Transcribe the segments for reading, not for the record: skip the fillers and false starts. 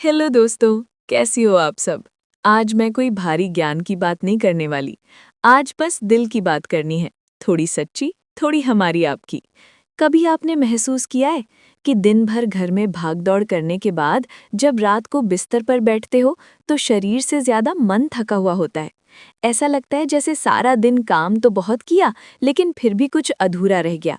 Hello दोस्तों, कैसी हो आप सब। आज मैं कोई भारी ज्ञान की बात नहीं करने वाली। आज बस दिल की बात करनी है, थोड़ी सच्ची, थोड़ी हमारी आपकी। कभी आपने महसूस किया है कि दिन भर घर में भागदौड़ करने के बाद जब रात को बिस्तर पर बैठते हो तो शरीर से ज्यादा मन थका हुआ होता है। ऐसा लगता है जैसे सारा दिन काम तो बहुत किया, लेकिन फिर भी कुछ अधूरा रह गया।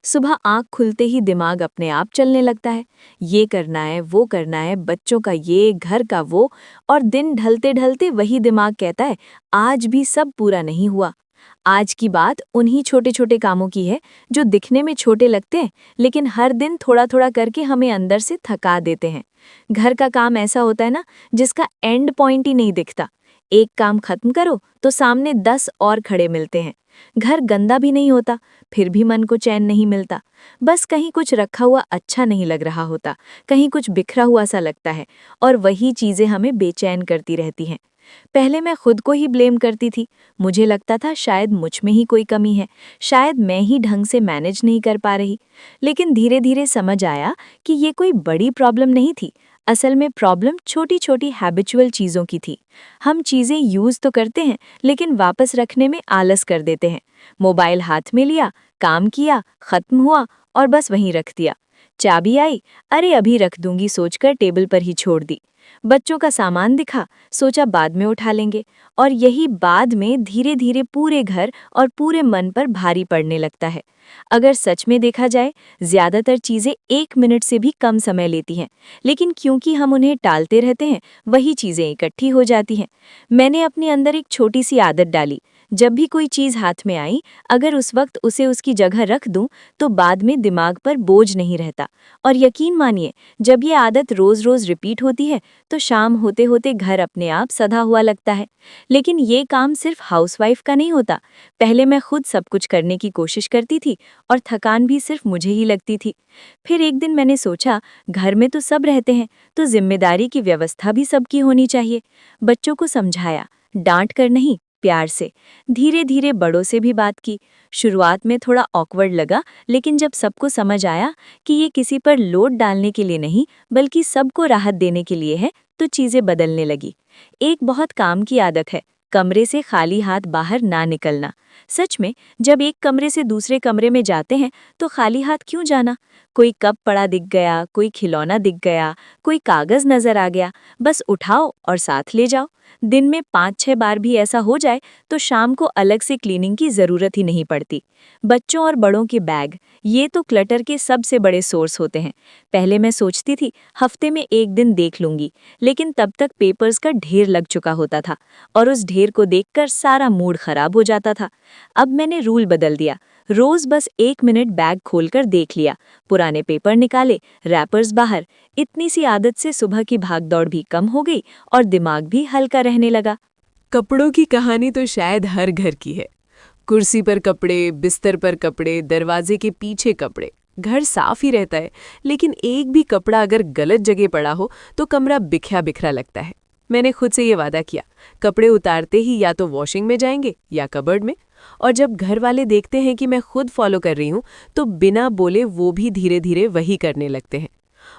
सुबह आंख खुलते ही दिमाग अपने आप चलने लगता है। ये करना है, वो करना है, बच्चों का ये, घर का वो। और दिन ढलते ढलते वही दिमाग कहता है, आज भी सब पूरा नहीं हुआ। आज की बात उन्हीं छोटे छोटे कामों की है जो दिखने में छोटे लगते हैं, लेकिन हर दिन थोड़ा थोड़ा करके हमें अंदर से थका देते हैं। घर का काम ऐसा होता है ना, जिसका एंड पॉइंट ही नहीं दिखता। एक काम खत्म करो तो सामने 10 और खड़े मिलते हैं। घर गंदा भी नहीं होता, फिर भी मन को चैन नहीं मिलता। बस कहीं कुछ रखा हुआ अच्छा नहीं लग रहा होता, कहीं कुछ बिखरा हुआ सा लगता है, और वही चीजें हमें बेचैन करती रहती हैं। पहले मैं खुद को ही ब्लेम करती थी। मुझे लगता था शायद मुझ में ही कोई कमी है, शायद मैं ही ढंग से मैनेज नहीं कर पा रही। लेकिन धीरे धीरे समझ आया कि ये कोई बड़ी प्रॉब्लम नहीं थी। असल में प्रॉब्लम छोटी छोटी हैबिचुअल चीज़ों की थी। हम चीज़ें यूज़ तो करते हैं, लेकिन वापस रखने में आलस कर देते हैं। मोबाइल हाथ में लिया, काम किया, खत्म हुआ और बस वहीं रख दिया। चाबी आई, अरे अभी रख दूंगी सोचकर टेबल पर ही छोड़ दी। बच्चों का सामान दिखा, सोचा बाद में उठा लेंगे। और यही बाद में धीरे धीरे पूरे घर और पूरे मन पर भारी पड़ने लगता है। अगर सच में देखा जाए, ज्यादातर चीजें 1 मिनट से भी कम समय लेती हैं, लेकिन क्योंकि हम उन्हें टालते रहते हैं, वही चीजें इकट्ठी हो जाती हैं। मैंने अपने अंदर एक छोटी सी आदत डाली। जब भी कोई चीज हाथ में आई, अगर उस वक्त उसे उसकी जगह रख दूं, तो बाद में दिमाग पर बोझ नहीं रहता। और यकीन मानिए, जब ये आदत रोज रोज रिपीट होती है, तो शाम होते होते घर अपने आप सधा हुआ लगता है। लेकिन ये काम सिर्फ हाउसवाइफ का नहीं होता। पहले मैं खुद सब कुछ करने की कोशिश करती थी, और थकान भी सिर्फ मुझे ही लगती थी। फिर एक दिन मैंने सोचा, घर में तो सब रहते हैं, तो जिम्मेदारी की व्यवस्था भी सबकी होनी चाहिए। बच्चों को समझाया, डांट कर नहीं, प्यार से। धीरे धीरे बड़ों से भी बात की। शुरुआत में थोड़ा ऑकवर्ड लगा, लेकिन जब सबको समझ आया कि ये किसी पर लोड डालने के लिए नहीं, बल्कि सबको राहत देने के लिए है, तो चीजें बदलने लगी। एक बहुत काम की आदत है, कमरे से खाली हाथ बाहर ना निकलना। सच में, जब एक कमरे से दूसरे कमरे में जाते हैं, तो खाली हाथ क्यों जाना। कोई कप पड़ा दिख गया, कोई खिलौना दिख गया, कोई कागज नजर आ गया, बस उठाओ और साथ ले जाओ। दिन में 5-6 बार भी ऐसा हो जाए, तो शाम को अलग से क्लीनिंग की जरूरत ही नहीं पड़ती। बच्चों और बड़ों के बैग, ये तो क्लटर के सबसे बड़े सोर्स होते हैं। पहले मैं सोचती थी हफ्ते में एक दिन देख लूंगी, लेकिन तब तक पेपर्स का ढेर लग चुका होता था, और उस ढेर को देखकर सारा मूड खराब हो जाता था। अब मैंने रूल बदल दिया। रोज बस 1 मिनट बैग खोलकर देख लिया, पुराने पेपर निकाले, रैपर्स बाहर। इतनी सी आदत से सुबह की भागदौड़ भी कम हो गई और दिमाग भी हल्का रहने लगा। कपड़ों की कहानी तो शायद हर घर की है। कुर्सी पर कपड़े, बिस्तर पर कपड़े, दरवाजे के पीछे कपड़े। घर साफ ही रहता है, लेकिन एक भी कपड़ा अगर गलत जगह पड़ा हो तो कमरा बिखरा बिखरा लगता है। मैंने खुद से ये वादा किया, कपड़े उतारते ही या तो वॉशिंग में जाएंगे या कबर्ड में। और जब घर वाले देखते हैं कि मैं खुद फॉलो कर रही हूँ, तो बिना बोले वो भी धीरे धीरे वही करने लगते हैं।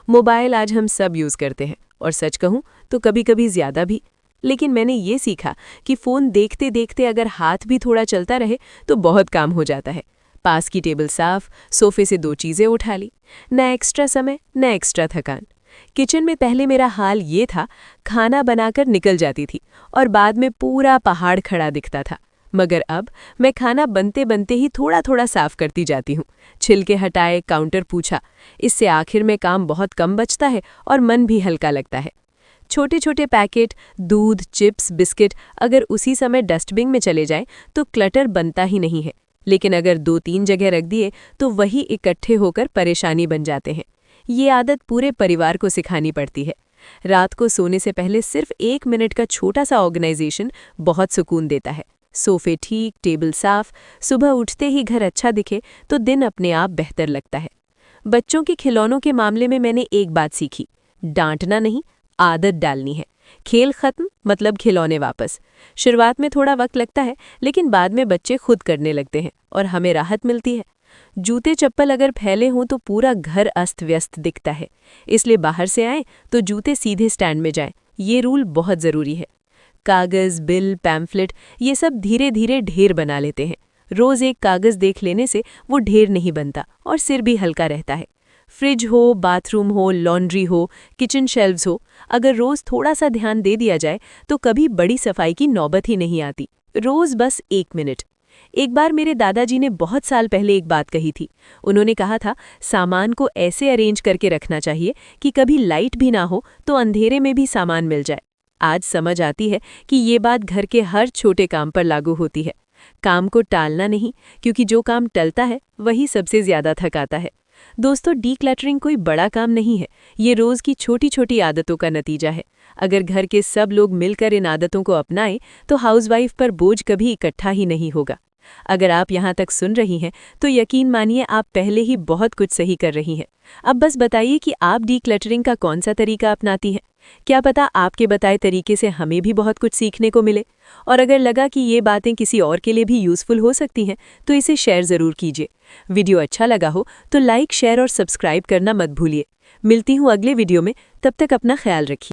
मोबाइल आज हम सब यूज़ करते हैं, और सच कहूँ तो कभी कभी ज़्यादा भी। लेकिन मैंने ये सीखा कि फ़ोन देखते देखते अगर हाथ भी थोड़ा चलता रहे तो बहुत काम हो जाता है। पास की टेबल साफ, सोफे से 2 चीज़ें उठा ली। न एक्स्ट्रा समय, न एक्स्ट्रा थकान। किचन में पहले मेरा हाल ये था, खाना बनाकर निकल जाती थी और बाद में पूरा पहाड़ खड़ा दिखता था। मगर अब मैं खाना बनते बनते ही थोड़ा थोड़ा साफ करती जाती हूँ। छिलके हटाए, काउंटर पूछा। इससे आखिर में काम बहुत कम बचता है और मन भी हल्का लगता है। छोटे छोटे पैकेट, दूध, चिप्स, बिस्किट अगर उसी समय डस्टबिन में चले जाएं तो क्लटर बनता ही नहीं है। लेकिन अगर 2-3 जगह रख दिए तो वही इकट्ठे होकर परेशानी बन जाते हैं। ये आदत पूरे परिवार को सिखानी पड़ती है। रात को सोने से पहले सिर्फ 1 मिनट का छोटा सा ऑर्गेनाइजेशन बहुत सुकून देता है। सोफे ठीक, टेबल साफ, सुबह उठते ही घर अच्छा दिखे तो दिन अपने आप बेहतर लगता है। बच्चों के खिलौनों के मामले में मैंने एक बात सीखी, डांटना नहीं, आदत डालनी है। खेल खत्म मतलब खिलौने वापस। शुरुआत में थोड़ा वक्त लगता है, लेकिन बाद में बच्चे खुद करने लगते हैं और हमें राहत मिलती है। जूते चप्पल अगर फैले हों तो पूरा घर अस्त व्यस्त दिखता है। इसलिए बाहर से आए तो जूते सीधे स्टैंड में जाएं। ये रूल बहुत ज़रूरी है। कागज़, बिल, पैम्फलेट ये सब धीरे धीरे ढेर बना लेते हैं। रोज़ एक कागज़ देख लेने से वो ढेर नहीं बनता और सिर भी हल्का रहता है। फ्रिज हो, बाथरूम हो, लॉन्ड्री हो, किचन शेल्व्स हो, अगर रोज़ थोड़ा सा ध्यान दे दिया जाए तो कभी बड़ी सफाई की नौबत ही नहीं आती। रोज़ बस 1 मिनट। एक बार मेरे दादाजी ने बहुत साल पहले एक बात कही थी। उन्होंने कहा था, सामान को ऐसे अरेंज करके रखना चाहिए कि कभी लाइट भी ना हो तो अंधेरे में भी सामान मिल जाए। आज समझ आती है कि ये बात घर के हर छोटे काम पर लागू होती है। काम को टालना नहीं, क्योंकि जो काम टलता है वही सबसे ज्यादा थकाता है। दोस्तों, डीक्लटरिंग कोई बड़ा काम नहीं है, ये रोज की छोटी छोटी आदतों का नतीजा है। अगर घर के सब लोग मिलकर इन आदतों को अपनाएं तो हाउसवाइफ पर बोझ कभी इकट्ठा ही नहीं होगा। अगर आप यहाँ तक सुन रही हैं तो यकीन मानिए आप पहले ही बहुत कुछ सही कर रही हैं। अब बस बताइए कि आप डीक्लटरिंग का कौन सा तरीका अपनाती हैं। क्या पता आपके बताए तरीके से हमें भी बहुत कुछ सीखने को मिले। और अगर लगा कि ये बातें किसी और के लिए भी यूज़फुल हो सकती हैं तो इसे शेयर ज़रूर कीजिए। वीडियो अच्छा लगा हो तो लाइक, शेयर और सब्सक्राइब करना मत भूलिए। मिलती हूँ अगले वीडियो में, तब तक अपना ख्याल रखिए।